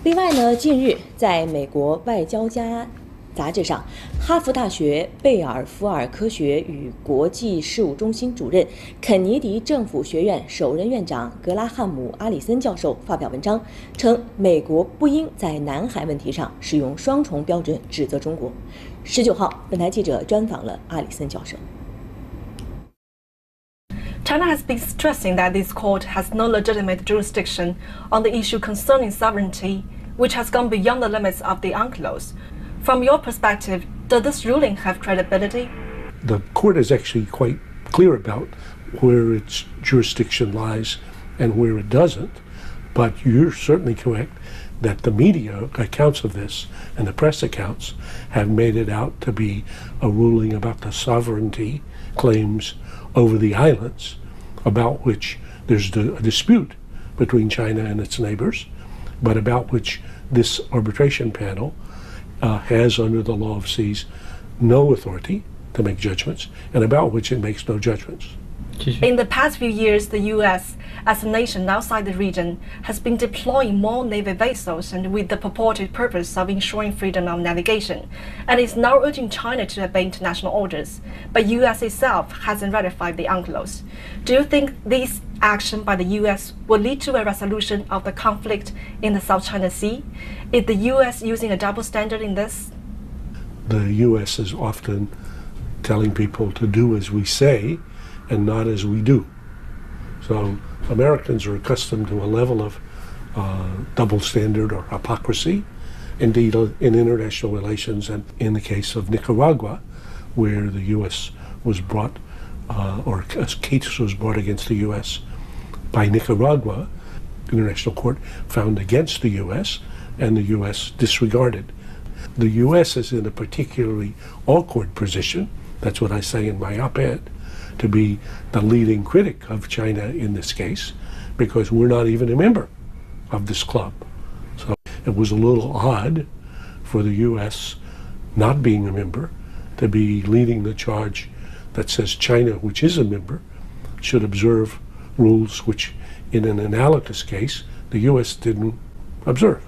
另外呢，近日在美国外交家杂志上，哈佛大学贝尔福尔科学与国际事务中心主任、肯尼迪政府学院首任院长格拉汉姆·阿里森教授发表文章，称美国不应在南海问题上使用双重标准指责中国。19号，本台记者专访了阿里森教授。China has been stressing that this court has no legitimate jurisdiction on the issue concerning sovereignty, which has gone beyond the limits of the UNCLOS. From your perspective, does this ruling have credibility? The court is actually quite clear about where its jurisdiction lies and where it doesn't, but you're certainly correct that the media accounts of this and the press accounts have made it out to be a ruling about the sovereignty claims over the islands, about which there's a dispute between China and its neighbors, but about which this arbitration panel has, under the law of seas, no authority to make judgments, and about which it makes no judgments. In the past few years, the U.S., as a nation outside the region, has been deploying more naval vessels and with the purported purpose of ensuring freedom of navigation, and is now urging China to obey international orders. But U.S. itself hasn't ratified the UNCLOS. Do you think this action by the U.S. will lead to a resolution of the conflict in the South China Sea? Is the U.S. using a double standard in this? The U.S. is often telling people to do as we say and not as we do. So Americans are accustomed to a level of double standard or hypocrisy, indeed in international relations, and in the case of Nicaragua, where the U.S. was brought, or a case was brought against the U.S. by Nicaragua, the International Court found against the U.S., and the U.S. disregarded. The U.S. is in a particularly awkward position, that's what I say in my op-ed, to be the leading critic of China in this case, because we're not even a member of this club. So it was a little odd for the U.S., not being a member, to be leading the charge that says China, which is a member, should observe rules which, in an analogous case, the U.S. didn't observe.